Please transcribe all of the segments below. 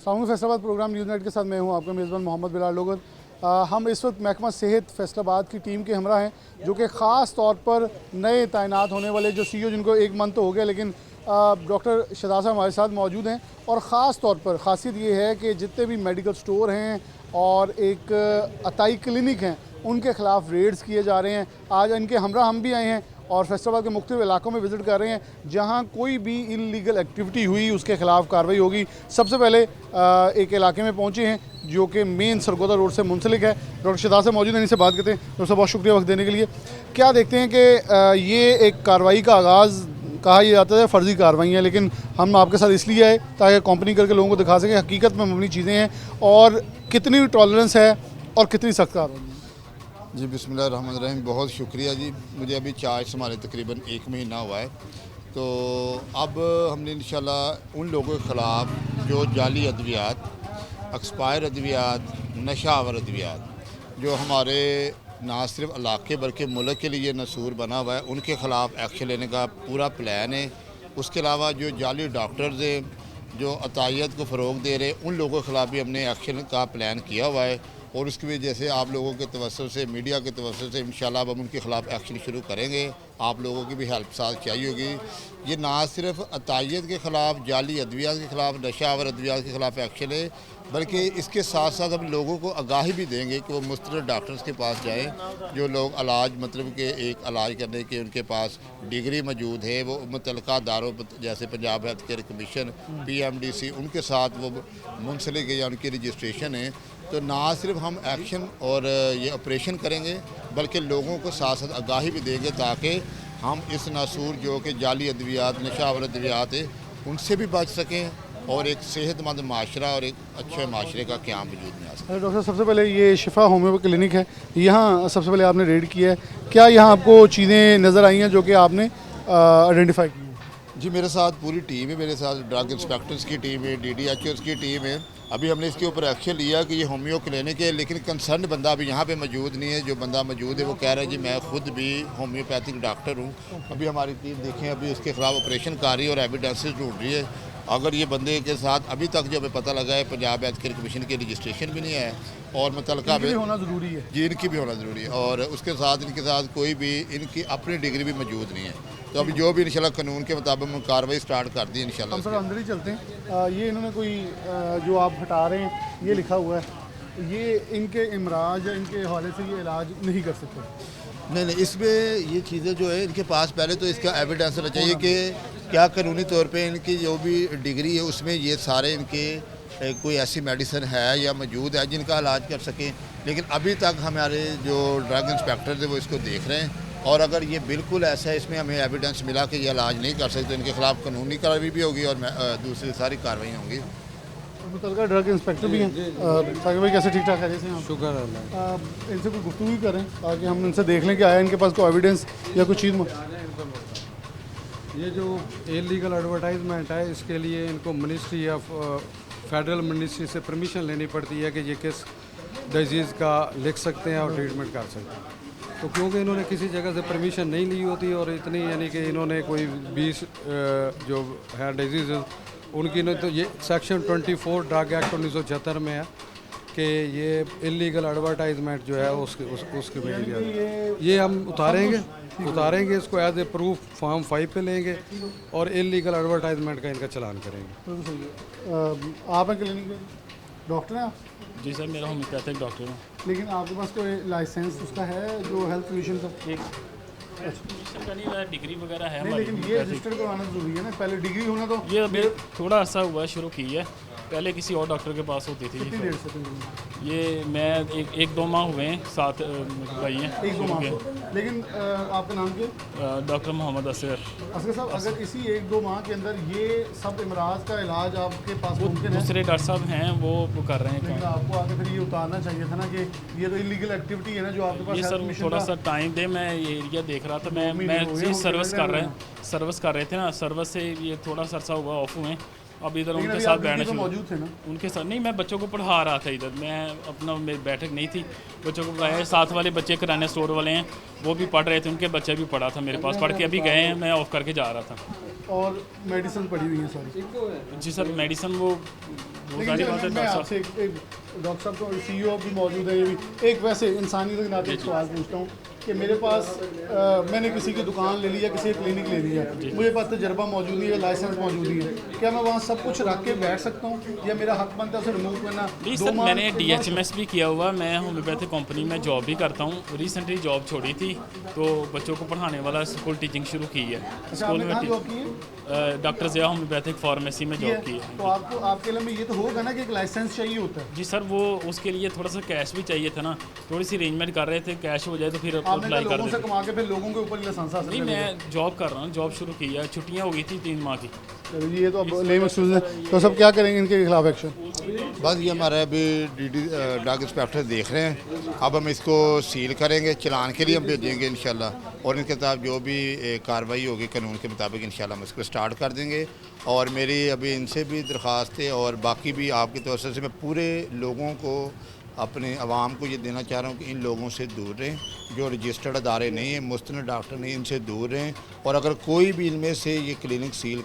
सामूहिक Faisalabad programme news net के साथ मैं हूं आपका मेज़बान मोहम्मद बिलाल लोगर। हम इस वक्त महकमा सेहत फैसलाबाद की टीम के हमरा हैं जो कि ख़ास तौर पर नए तैनात होने वाले जो सीईओ जिनको 1 मंथ तो हो गया, लेकिन डॉक्टर शहजाद साहब हमारे साथ मौजूद हैं। और ख़ास तौर पर ख़ासियत ये है कि जितने भी मेडिकल स्टोर हैं और एक अताई क्लिनिक हैं उनके ख़िलाफ़ रेड्स किए जा रहे हैं। आज इनके हमरा हम भी आए हैं और फैसलाबाद के मुख्तलिफ इलाकों में विज़िट कर रहे हैं जहां कोई भी इलीगल एक्टिविटी हुई उसके ख़िलाफ़ कार्रवाई होगी। सबसे पहले एक इलाके में पहुंचे हैं जो कि मेन सरगोदा रोड से मुंसलिक है। डॉक्टर शहजाद साहब मौजूद हैं, इनसे बात करते हैं। डॉक्टर साहब बहुत शुक्रिया वक्त देने के लिए। क्या देखते हैं कि ये एक कार्रवाई का आगाज़ कहा यह जाता है फ़र्जी कार्रवाई है, लेकिन हम आपके साथ इसलिए आए ताकि कंपनी करके लोगों को दिखा सकें हकीकत में मबनी चीज़ें हैं और कितनी टॉलरेंस है और कितनी सख्त कार्रवाई है। जी बिस्मिल्लाहिर्रहमानिर्रहीम, बहुत शुक्रिया जी। मुझे अभी चार्ज संभाले तकरीबन 1 महीना हुआ है, तो अब हमने इंशाल्लाह उन लोगों के ख़िलाफ़ जो जाली अद्वियात, एक्सपायर अद्वियात, नशावर अद्वियात जो हमारे ना सिर्फ इलाके बल्कि मुल्क के लिए नसूर बना हुआ है, उनके ख़िलाफ़ एक्शन लेने का पूरा प्लान है। उसके अलावा जो जाली डॉक्टर्स हैं जो अतायत को फ़रोग़ दे रहे हैं, उन लोगों के ख़िलाफ़ भी हमने एक्शन का प्लान किया हुआ है। और उसकी वजह से आप लोगों के तवज्जो से, मीडिया के तवज्जो से इंशाल्लाह हम उनके ख़िलाफ़ एक्शन शुरू करेंगे। आप लोगों की भी हेल्प साथ चाहिए होगी। ये ना सिर्फ अतायत के ख़िलाफ़, जाली अद्वियात के ख़िलाफ़, नशावर अद्वियात के ख़िलाफ़ एक्शन है, बल्कि इसके साथ साथ हम लोगों को आगाही भी देंगे कि वो मुस्तकिल डॉक्टर्स के पास जाएँ। जो लोग इलाज मतलब कि एक इलाज करने के उनके पास डिग्री मौजूद है, वो मुतल्लिक़ा दारों जैसे Punjab health care commission, PMDC, उनके साथ वो मुंसलिक है या उनकी रजिस्ट्रेशन है। तो ना सिर्फ हम एक्शन और ये ऑपरेशन करेंगे बल्कि लोगों को साथ साथ आगाही भी देंगे ताकि हम इस नासूर जो कि जाली अद्वियात, नशावर अद्वियात है, उनसे भी बच सकें और एक सेहतमंद माशरा और एक अच्छे माशरे का क़याम वजूद में आ सके। डॉक्टर साहब, सबसे पहले ये शिफा होम्यो क्लिनिक है, यहाँ सबसे पहले आपने रेड किया है। क्या यहाँ आपको चीज़ें नज़र आई हैं जो कि आपने आइडेंटिफाई की हैं? जी, मेरे साथ पूरी टीम है। मेरे साथ ड्रग इंस्पेक्टर्स की टीम है, DDHOs की टीम है। अभी हमने इसके ऊपर एक्शन लिया कि ये होम्यो क्लिनिक है, लेकिन कंसर्न बंदा अभी यहाँ पे मौजूद नहीं है। जो बंदा मौजूद है वो कह रहा है जी मैं खुद भी होम्योपैथिक डॉक्टर हूँ। अभी हमारी टीम देखें अभी उसके ख़िलाफ़ ऑपरेशन कर रही है और एविडेंसेस ढूंढ रही है। अगर ये बंदे के साथ अभी तक जो हमें पता लगा है पंजाब हेल्थ केयर कमीशन की रजिस्ट्रेशन भी नहीं है और मुतल्लिक़ा भी होना ज़रूरी है जी, इनकी भी होना ज़रूरी है और उसके साथ इनके साथ कोई भी इनकी अपनी डिग्री भी मौजूद नहीं है। तो अभी जो भी इंशाल्लाह कानून के मुताबिक हम कार्रवाई स्टार्ट कर दी इंशाल्लाह। हम सर अंदर ही चलते हैं। ये इन्होंने कोई जो आप हटा रहे हैं ये लिखा हुआ है, ये इनके इमराज या इनके हवाले से ये इलाज नहीं कर सकते। नहीं, इसमें ये चीज़ें जो है इनके पास पहले तो इसका एविडेंस होना चाहिए कि क्या कानूनी तौर पे इनकी जो भी डिग्री है उसमें ये सारे इनके कोई ऐसी मेडिसिन है या मौजूद है जिनका इलाज कर सकें। लेकिन अभी तक हमारे जो ड्रग इंस्पेक्टर थे वो इसको देख रहे हैं और अगर ये बिल्कुल ऐसा है, इसमें हमें एविडेंस मिला कि ये इलाज नहीं कर सकते, इनके ख़िलाफ़ कानूनी कार्रवाई भी होगी और दूसरी सारी कार्रवाई होंगी। मुतल्लिका ड्रग इंस्पेक्टर भी हैं। साकिब भाई कैसे ठीक ठाक है? जैसे शुक्र अल्लाह। इनसे कोई गुफ्तगू भी करें ताकि हम इनसे देख लें कि आया इनके पास कोई एविडेंस या कुछ चीज़। ये जो इलीगल एडवर्टाइजमेंट है इसके लिए इनको मिनिस्ट्री ऑफ फेडरल मिनिस्ट्री से परमिशन लेनी पड़ती है कि ये किस डिजीज़ का लिख सकते हैं और ट्रीटमेंट कर सकते हैं। तो क्योंकि इन्होंने किसी जगह से परमिशन नहीं ली होती और इतनी यानी कि इन्होंने कोई 20 जो है डिजीज़ उनकी ने तो ये सेक्शन 24 ड्रग एक्ट 1976 में है कि ये इलीगल एडवर्टाइजमेंट जो है उसके में ये हम उतारेंगे इसको एज ए प्रूफ फॉर्म 5 पे लेंगे और इलीगल एडवर्टाइजमेंट का इनका चलान करेंगे। आप हैं क्लिनिक में डॉक्टर हैं आप? जी सर, मेरा होम्योपैथिक डॉक्टर हूँ। लेकिन आपके पास कोई लाइसेंस उसका है जो हेल्थ कमीशन का? रजिस्टर का नहीं है, डिग्री वगैरह है नहीं, हमारी। लेकिन ये रजिस्टर करवाना जरूरी है ना, पहले डिग्री होना तो। ये अभी थोड़ा अर्सा हुआ है शुरू की है, पहले किसी और डॉक्टर के पास होती थी। कितनी देर से? ये मैं एक दो माह हुए हैं, 7 भाई हैं। 1-2 माह से। लेकिन आपका नाम क्या? डॉक्टर मोहम्मद असगर। असगर साहब, अगर इसी 1-2 माह के अंदर ये सब इमराज का इलाज आपके पास मुमकिन है? दूसरे डॉक्टर साहब हैं वो कर रहे हैं। लेकिन आपको आगे फिर ये उतारना चाहिए था ना कि ये तो इलीगल एक्टिविटी है ना जो आपके पास। ये सर थोड़ा सा टाइम दे, मैं ये एरिया देख रहा था। मैं सर्विस कर रहे थे ना, सर्विस से ये थोड़ा सा अर्सा हुआ ऑफ हुए अब इधर लेकिन उनके अभी साथ आप बैठना ड्यूटी पे शुरू मौजूद थे ना? उनके साथ नहीं, मैं बच्चों को पढ़ा रहा था इधर, मैं अपना मेरी बैठक नहीं थी, बच्चों को पढ़ाया। साथ वाले बच्चे किराना स्टोर वाले हैं, वो भी पढ़ रहे थे, उनके बच्चे भी पढ़ा था मेरे पास, पढ़ के अभी गए हैं, मैं ऑफ करके जा रहा था। और मेडिसिन पड़ी हुई है सारी? जी सर, मेडिसिन वो लेकिन सारी जो बात है मैं डॉक्टर आपसे एक डॉक्टर साहब को CEO भी मौजूद है, ये भी एक वैसे इंसानियत के नाते एक सवाल पूछता हूँ कि मेरे पास मैंने किसी की दुकान ले ली है, किसी की क्लिनिक ले ली है, मुझे पास तजर्बा मौजूद नहीं है, लाइसेंस मौजूद नहीं है, क्या मैं वहाँ सब कुछ रख के बैठ सकता हूँ या मेरा हक बनता है उसे रिमूव करना? नहीं सर, मैंने DHMS भी किया हुआ, मैं होम्योपैथिक कंपनी में जॉब भी करता हूँ। रिसेंटली जॉब छोड़ी थी तो बच्चों को पढ़ाने वाला स्कूल टीचिंग शुरू की है। स्कूल आपने कहाँ जॉब की है? में डॉक्टर ज़िया होम्योपैथिक फार्मेसी में जॉब की है। तो आपको आपके लिए में ये तो होगा ना कि एक लाइसेंस चाहिए होता है। जी सर, वो उसके लिए थोड़ा सा कैश भी चाहिए था ना, थोड़ी सी अरेंजमेंट कर रहे थे, कैश हो जाए तो फिर आपने अप्लाई कर लोगों से देते। कमा के फिर लोगों के ऊपर लाइसेंस हासिल नहीं, कर लिया। मैं जॉब कर रहा हूँ, जॉब शुरू की है, छुट्टियाँ हो गई थी 3 माह की। चलो जी, ये तो अब लेम एक्सक्यूज है, तो सब क्या करेंगे इनके खिलाफ एक्शन? बस ये हमारा अभी ड्रग इंस्पेक्टर देख रहे हैं, अब हम इसको सील करेंगे, चलान के लिए हम भेजेंगे इंशाल्लाह, और इनके खिलाफ जो भी कार्रवाई होगी कानून के मुताबिक इंशाल्लाह हम इसको स्टार्ट कर देंगे। और मेरी अभी इनसे भी दरख्वास्त है और बाकी भी आपकी तरफ से मैं पूरे लोगों को, अपने आवाम को ये देना चाह रहा हूँ कि इन लोगों से दूर रहें, जो रजिस्टर्ड अदारे नहीं हैं, मुस्तनद डॉक्टर नहीं, इनसे दूर रहें। और अगर कोई भी इनमें से ये क्लिनिक सील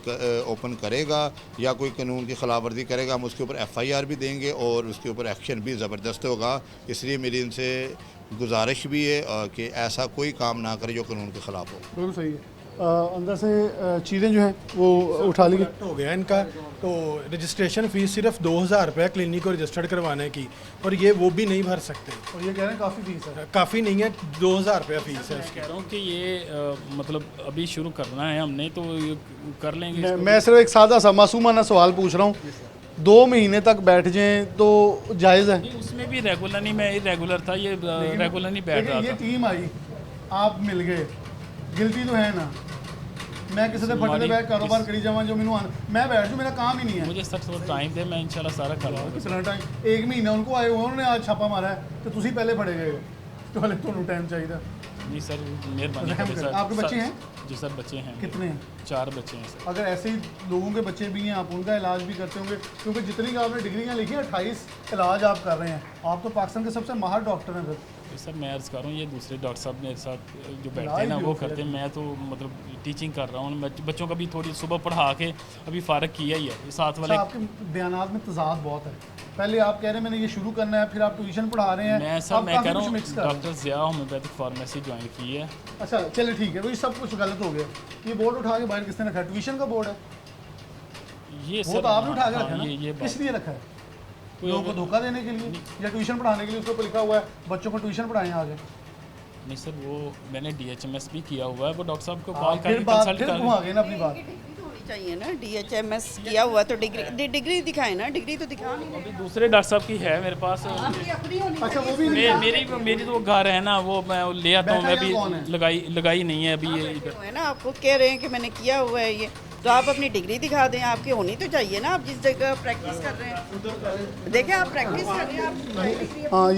ओपन करेगा या कोई कानून की खिलाफ वर्जी करेगा, हम उसके ऊपर FIR भी देंगे और उसके ऊपर एक्शन भी ज़बरदस्त होगा। इसलिए मेरी इनसे गुजारिश भी है कि ऐसा कोई काम ना करे जो कानून के ख़िलाफ़ हो। बिल्कुल सही है। अंदर से चीज़ें जो हैं वो उठा ली गई। हो गया इनका, तो रजिस्ट्रेशन फ़ीस सिर्फ 2,000 रुपये क्लिनिक को रजिस्टर्ड करवाने की, और ये वो भी नहीं भर सकते। और ये कह रहे हैं काफ़ी फीस है। काफ़ी नहीं है, 2,000 रुपया फ़ीस है। मैं कह रहा हूँ कि ये मतलब अभी शुरू करना है हमने, तो ये कर लेंगे इसको। मैं सिर्फ एक सादा सा मासूमाना सवाल पूछ रहा हूँ, 2 महीने तक बैठ जाएं तो जायज़ है? नहीं, उसमें भी रेगुलर नहीं, मैं इरेगुलर था, ये रेगुलर नहीं बैठ रहा ये था। टीम आई, आप मिल गए, गिल्टी तो है ना? मैं किसी ने फटने बैग कारोबार करी जावा जो मैंने मैं बैठ जाऊँ, मेरा काम ही नहीं है। मुझे सर थोड़ा टाइम दे, मैं इंशाल्लाह सारा कराऊंगा। कितना टाइम? 1 महीना उनको आए हुए, उन्होंने आज छापा मारा है तो तुसी पहले फड़े गए हो, तो हले तो टाइम चाहिए। नहीं सर, मेहरबानी रहम करें करें। सर। आपके बच्चे हैं? जी सर, बच्चे हैं। कितने हैं? 4 बच्चे हैं सर। अगर ऐसे ही लोगों के बच्चे भी हैं, आप उनका इलाज भी करते होंगे, क्योंकि जितनी का आपने डिग्रियाँ लिखी हैं 28 इलाज आप कर रहे हैं, आप तो पाकिस्तान के सबसे माहिर डॉक्टर हैं। फिर सर मैं अर्ज़ कर रहा हूँ, ये दूसरे डॉक्टर साहब मेरे साथ जो बैठते इलाज हैं ना भी वो होता है। करते हैं, मैं तो मतलब टीचिंग कर रहा हूँ। बच्चों का भी थोड़ी सुबह पढ़ा के अभी फ़ारग किया ही है। ये साथ वाले अच्छा, आपके बयानात में तजाद बहुत है। पहले आप कह रहे हैं मैंने ये शुरू करना है, फिर आप ट्यूशन पढ़ा रहे हैं। मैं सर आप मैं काफ़ी कह रहा कुछ हूँ मिक्स कर रहे हैं। Doctor Zia homeopathic pharmacy join की है। अच्छा चलिए ठीक है, तो ये सब कुछ गलत हो गया। ये बोर्ड उठा के बाहर किसने रखा है? ट्यूशन का बोर्ड है ये वो सर, तो आपने उठा के हाँ, रखा है ना? ये किस बात लिए रखा है? कोई लोगों को अगर- धोखा देने के लिए या ट्यूशन पढ़ाने के लिए? उसके ऊपर लिखा हुआ है बच्चों को ट्यूशन पढ़ाएं आगे। नहीं सर, वो मैंने DHMS भी किया हुआ है, वो डॉक्टर साहब को हाँ, कॉल फिर करके बात कंसल्ट फिर कर। घुमा गए ना अपनी बात। डिग्री होनी चाहिए ना, DHMS किया हुआ तो डिग्री दिखाए ना, डिग्री तो दिखा नहीं रहे। अभी दूसरे डॉक्टर साहब की है मेरे पास। आपकी अपनी होनी अच्छा वो भी मेरी तो घर है ना, वो मैं ले आता हूँ। मैं बैठा यहाँ कौन है? अभी लगाई नहीं है अभी ये इधर। है ना, आपको कह रहे हैं कि मैंने किया हुआ है ये, तो आप अपनी डिग्री दिखा दें, आपकी होनी तो चाहिए ना। आप जिस जगह प्रैक्टिस कर रहे हैं, देखें आप प्रैक्टिस कर रहे हैं, आप हाँ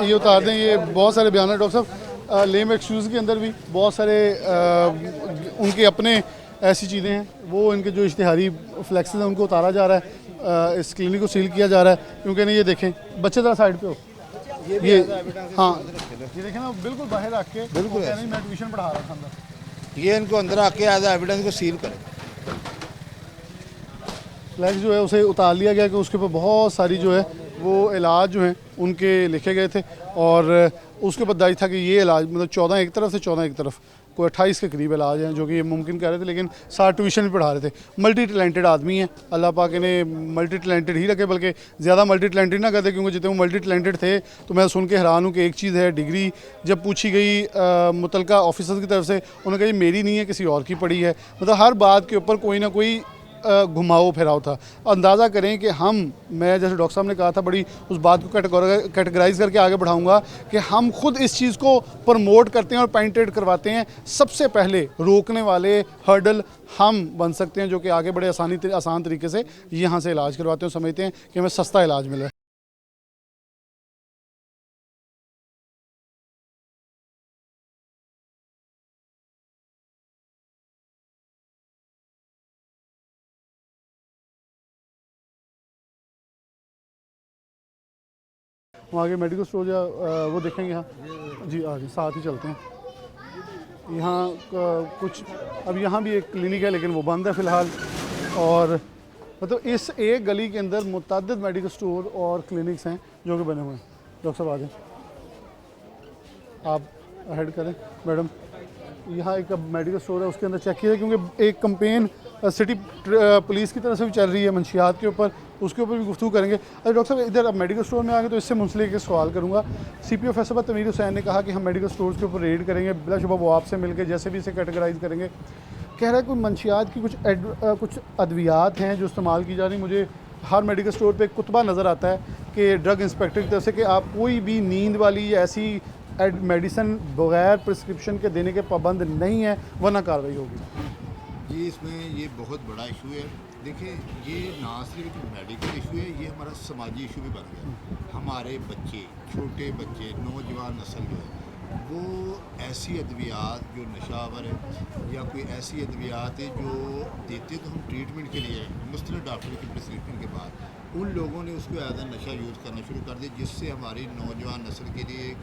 ये उतार दें। ये बहुत सारे बयान है डॉक्टर साहब। लेम एक्सक्यूज़ के अंदर भी बहुत सारे उनके अपने ऐसी चीज़ें हैं, वो इनके जो इश्तिहारी फ्लैक्सेस हैं उनको उतारा जा रहा है, इस क्लिनिक को सील किया जा रहा है। क्योंकि नहीं, ये देखें बच्चे ज़रा साइड पे हो, ये हाँ ये देखें ना, बिल्कुल बाहर रख के बिल्कुल नहीं, मैं ट्यूशन पढ़ा रहा था अंदर। ये इनको अंदर आके एज एविडेंस को सील करें। फ्लैक्स जो है उसे उतार लिया गया कि उसके ऊपर बहुत सारी जो है वो इलाज जो हैं उनके लिखे गए थे, और उसके ऊपर दायित्व था कि ये इलाज मतलब 14 एक तरफ से 14 एक तरफ कोई 28 के करीब इलाज हैं जो कि ये मुमकिन कर रहे थे, लेकिन साथ ट्यूशन भी पढ़ा रहे थे। मल्टी टैलेंटेड आदमी हैं, अल्लाह पाक ने मल्टी टैलेंटेड ही रखे, बल्कि ज़्यादा मल्टी टैलेंटेड ना करते, क्योंकि जितने वो मल्टी टैलेंटेड थे तो मैं सुन के हैरान हूँ कि एक चीज़ है डिग्री जब पूछी गई मुतलका ऑफिसर की तरफ से, उन्होंने कहा ये मेरी नहीं है किसी और की पड़ी है। मतलब हर बात के ऊपर कोई ना कोई घुमाओ फिराओ था। अंदाज़ा करें कि मैं जैसे डॉक्टर साहब ने कहा था, बड़ी उस बात को कैटेगराइज करके आगे बढ़ाऊंगा कि हम खुद इस चीज़ को प्रमोट करते हैं और पेंटेड करवाते हैं। सबसे पहले रोकने वाले हर्डल हम बन सकते हैं, जो कि आगे बड़े आसान तरीके से यहाँ से इलाज करवाते हैं, समझते हैं कि हमें सस्ता इलाज मिले। हम आगे मेडिकल स्टोर या वो देखेंगे यहाँ जी, आगे साथ ही चलते हैं। यहाँ कुछ अब यहाँ भी एक क्लिनिक है लेकिन वो बंद है फ़िलहाल, और मतलब इस एक गली के अंदर मुतअद्दिद मेडिकल स्टोर और क्लिनिक्स हैं जो कि बने हुए हैं। डॉक्टर साहब आ जाएं, आप हेड करें मैडम। यहाँ एक मेडिकल स्टोर है, उसके अंदर चेक किया क्योंकि एक कंपेन सिटी पुलिस की तरफ से भी चल रही है मंशियात के ऊपर, उसके ऊपर भी गुफ्तगू करेंगे। अरे डॉक्टर साहब इधर अब मेडिकल स्टोर में आ गए तो इससे मुंसलिक एक सवाल करूँगा। CPO फैसलाबाद तमीर हुसैन ने कहा कि हम मेडिकल स्टोर्स के ऊपर रेड करेंगे, बिलाशुबा वो आपसे मिलकर जैसे भी इसे कैटेगराइज करेंगे। कह रहा है कोई मंशियात की कुछ अद्वियात हैं जो इस्तेमाल की जा रही। मुझे हर मेडिकल स्टोर पे एक कुतबा नज़र आता है कि ड्रग इंस्पेक्टर की तरफ से कि आप कोई भी नींद वाली या ऐसी मेडिसिन बगैर प्रिस्क्रिप्शन के देने के पाबंद नहीं है, वरना कार्रवाई होगी। जी, इसमें ये बहुत बड़ा इशू है। देखिए, ये ना सिर्फ एक मेडिकल इशू है, ये हमारा समाजी इशू भी बन गया। हमारे बच्चे, छोटे बच्चे, नौजवान नस्ल जो है वो ऐसी अद्वियात जो नशावर है या कोई ऐसी अद्वियात है जो देते तो हम ट्रीटमेंट के लिए मुस्तकिल डॉक्टर की प्रिस्क्रिप्शन के बाद, उन लोगों ने उसको एज अ नशा यूज़ करना शुरू कर दिया, जिससे हमारी नौजवान नस्ल के लिए एक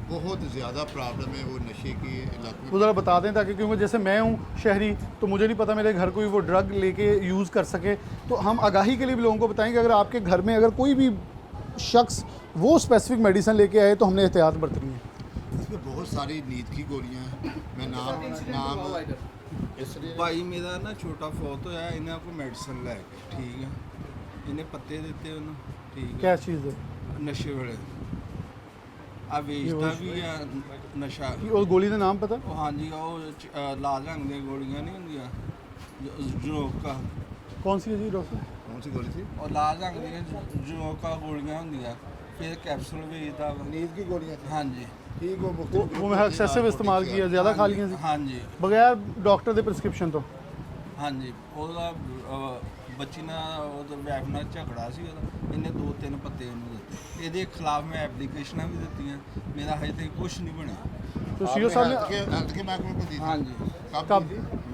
बहुत ज़्यादा प्रॉब्लम है वो नशे की इलाके वो ज़रा बता दें ताकि, क्योंकि जैसे मैं हूँ शहरी तो मुझे नहीं पता मेरे घर कोई वो ड्रग लेके यूज़ कर सके, तो हम आगाही के लिए भी लोगों को बताएं कि अगर आपके घर में अगर कोई भी शख्स वो स्पेसिफिक मेडिसिन लेके आए तो हमने एहतियात बरतनी है। इसमें बहुत सारी नींद की गोलियाँ हैं। मैं नाम इसलिए भाई मेरा ना छोटा फौत होया, इन्हें आपको मेडिसिन लैके ठीक है, इन्हें पत्ते देते उन्होंने ठीक है, क्या चीज़ है? नशे वाले आ बेचता भी है नशा। और गोली का नाम पता? हाँ जी, वो लाल रंग दी गोलियां नहीं होंदियां जनोक का। कौन सी है जी डॉक्टर? कौन सी गोली थी? और लाल रंग दी जनोक का गोलियां होंदियां, फिर कैप्सूल बेचता। नींद की गोलियाँ थी। हाँ जी, ठीक, वो मैं एक्सेसिव इस्तेमाल किया, ज़्यादा खा लिया हाँ जी, बगैर डॉक्टर के प्रिस्क्रिप्शन तो। हाँ जी। ਉਹਦਾ ਬੱਚੀ ਨਾਲ ਉਹਦਾ ਵਾਈਫ ਨਾਲ ਝਗੜਾ ਸੀ ਉਹਦਾ, ਇਹਨੇ 2-3 ਪੱਤੇ ਇਹਨੂੰ ਦਿੱਤੇ। ਇਹਦੇ ਖਿਲਾਫ ਮੈਂ ਐਪਲੀਕੇਸ਼ਨਾਂ ਵੀ ਦਿੱਤੀਆਂ, ਮੇਰਾ ਹਜੇ ਤੱਕ ਕੁਝ ਨਹੀਂ ਬਣਿਆ। तो सीओ साहब ने हेल्थ के महकमे को दी थी। हाँ जी, कब?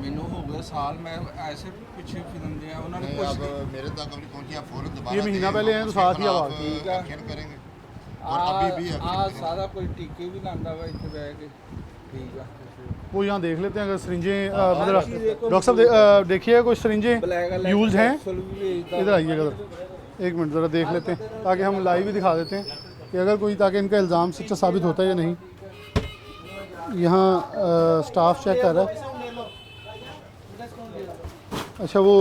ਮੈਨੂੰ ਹੋ ਗਿਆ ਸਾਲ, मैं ऐसे पिछे फिल्म दिया उन्होंने नहीं, कुछ अब मेरे तक अभी पहुंची, आप फौरन दोबारा ये महीना दें, पहले हम हैं तो उसके साथ ही खिलाफ आवाज़। ठीक है। एक्शन करेंगे और अभी भी एक्शन करेंगे। सारा कोई टीके भी लांदा वा इतने बह के ठीक है। वो यहाँ देख लेते हैं अगर सरिंजें मतलब डॉक्टर साहब देखिए कोई सरिंजें यूज़ हैं, इधर आइएगा इधर एक मिनट ज़रा देख लेते हैं ताकि हम लाइव ही दिखा देते हैं कि अगर कोई, ताकि इनका इल्ज़ाम सच्चा साबित होता है या नहीं। यहाँ स्टाफ चेक कर रहा है। अच्छा वो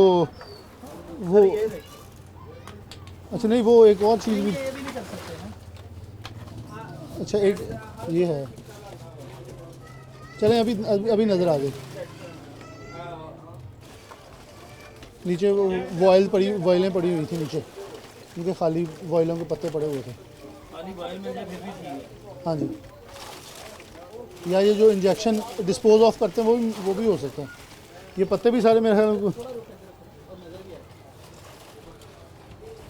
अच्छा नहीं, वो एक और चीज़ भी, अच्छा एक ये है, चलें अभी नज़र आ गई। नीचे वो वॉइलें पड़ी हुई थी नीचे, उनके खाली वॉइलों के पत्ते पड़े हुए थे। हाँ जी, या ये जो इंजेक्शन डिस्पोज ऑफ करते हैं वो भी हो सकता है। ये पत्ते भी सारे मेरे ख्याल में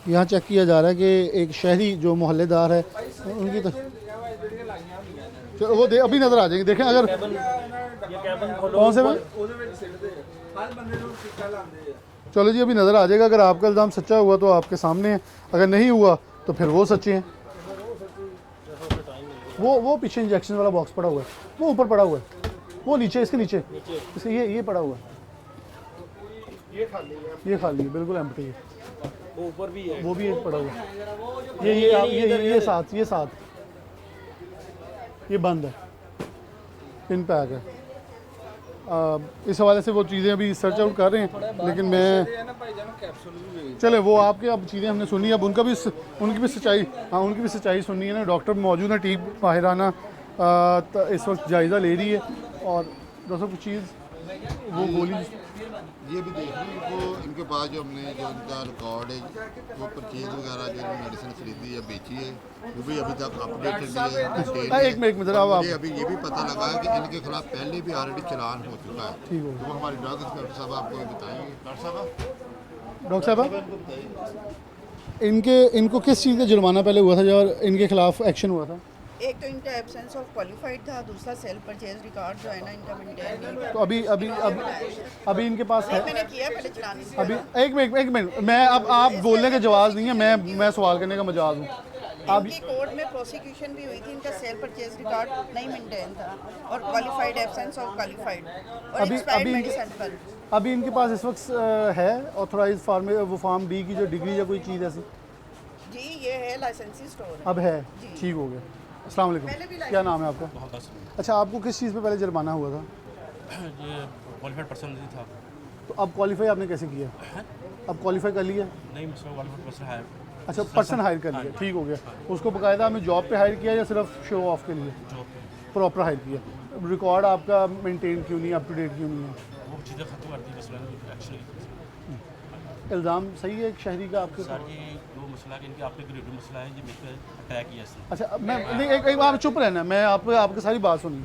यहाँ चेक किया जा रहा है कि एक शहरी जो मोहल्लेदार है उनकी तो चलो वो अभी नज़र आ जाएंगे। देखें अगर कौन से चलो जी अभी नज़र आ जाएगा। अगर आपका इल्ज़ाम सच्चा हुआ तो आपके सामने है, अगर नहीं हुआ तो फिर वो सच्चे हैं। वो पीछे इंजेक्शन वाला बॉक्स पड़ा हुआ है, वो ऊपर पड़ा हुआ है, वो नीचे इसके नीचे इसके ये पड़ा हुआ है, ये खाली है, बिल्कुल एम्प्टी है। ऊपर भी है, वो भी एक पड़ा हुआ है, ये साथ ये बंद है, पिन पैक है। इस हवाले से वो चीज़ें अभी सर्च आउट कर रहे हैं, लेकिन मैं चले वो आपके अब चीज़ें हमने सुनी, अब उनकी भी सच्चाई, हाँ उनकी भी सच्चाई सुननी है ना। डॉक्टर मौजूद है, टीम माहिराना इस वक्त जायज़ा ले रही है। और दोस्तों कुछ चीज़ वो गोली ये भी देख रहे हैं, वो इनके पास जो हमने जो इनका रिकॉर्ड है, वो परचेज वगैरह जो मेडिसिन खरीदी या बेची है, वो भी अभी तक अपडेटेड नहीं है। एक मिनट आप मुझे अभी ये भी पता लगा है कि इनके खिलाफ पहले भी ऑलरेडी चलान हो चुका है। ठीक हो, वो हमारे ड्रग इंस्पेक्टर साहब आपको बताएंगे। डॉक्टर साहब इनको किस चीज़ का जुर्माना पहले हुआ था जो इनके खिलाफ एक्शन हुआ था? एक तो इनका एब्सेंस ऑफ क्वालिफाइड था, दूसरा सेल परचेज रिकॉर्ड जो है ना इनका मेंटेन नहीं। तो अभी इनके पास है। मैंने किया पहले चलाने से अभी एक मिनट मैं अब आप बोलने का जवाब नहीं है, मैं सवाल करने का मजाज हूँ। इनकी कोर्ट में प्रोसिक्यूशन भी हुई थी, इनका सेल परचेज रिकॉर्ड नहीं मेंटेन था और क्वालिफाइड एब्सेंस ऑफ क्वालिफाइड और अभी एक्सपायर्ड इनके- मेडिसिन पर। अभी इनके पास इस वक्त है ऑथोराइज फार्म, वो फार्म डी की जो डिग्री या कोई चीज़ ऐसी जी ये है लाइसेंसी स्टोर है। अब है? जी। ठीक हो गया। अस्सलाम पहले भी वालेकुम, लाइसेंस- क्या नाम है आपका? अच्छा, आपको किस चीज़ पे पहले जुर्माना हुआ था? ये क्वालिफाइड पर्सन नहीं था। तो अब क्वालिफाई आपने कैसे किया? अब क्वालिफाई कर लिया? नहीं, मुझसे क्वालिफाइड पर्सन है। अच्छा, पर्सन हायर कर लिया, ठीक हो गया। उसको बाकायदा आपने जॉब पे हायर किया या सिर्फ शो ऑफ के लिए? जॉब पे प्रॉपर हायर किया। रिकॉर्ड आपका मेंटेन क्यों नहीं, अप टू डेट क्यों नहीं है? वो चीज़ें ख़त्म कर दी बस मैंने एक्चुअली। इल्ज़ाम सही है एक शहरी का आपके? सर ये जो मसला है कि इनके आपने घरेलू मसला है, ये मेरे पे अटैक किया इसने। अच्छा, मैं नहीं, एक बार चुप रहना, मैं आपकी सारी बात सुनी।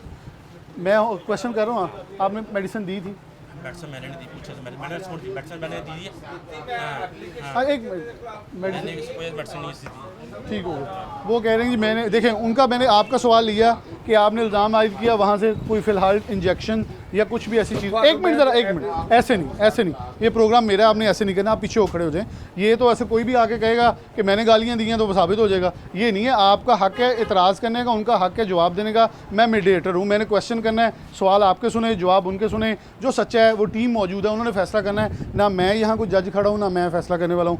मैं क्वेश्चन कर रहा हूँ, आपने मेडिसिन दी थी? मेडिसिन मैंने नहीं दी, पूछा तो मैंने छोड़ दी। मेडिसिन मैंने दी है। हाँ, हाँ, एक मिनट, मेडिसिन मैंने कोई मेडिसिन नहीं सी दी। ठीक हो गया। वो कह रहे हैं कि मैंने देखें उनका, मैंने आपका सवाल लिया कि आपने इल्ज़ाम आयद किया वहाँ से कोई फ़िलहाल इंजेक्शन या कुछ भी ऐसी चीज़। एक मिनट ज़रा, एक मिनट, ऐसे नहीं, ऐसे नहीं, ये प्रोग्राम मेरा, आपने ऐसे नहीं करना, आप पीछे हो खड़े हो जाएं। ये तो ऐसे कोई भी आके कहेगा कि मैंने गालियाँ दी हैं तो वो साबित हो जाएगा, ये नहीं है। आपका हक है इतराज़ करने का, उनका हक है जवाब देने का। मैं मीडिएटर हूँ, मैंने क्वेश्चन करना है, सवाल आपके सुने, जवाब उनके सुने। जो सच्चा है वो टीम मौजूद है, उन्होंने फैसला करना है। ना मैं यहाँ कोई जज खड़ा हूँ, ना मैं फैसला करने वाला हूँ।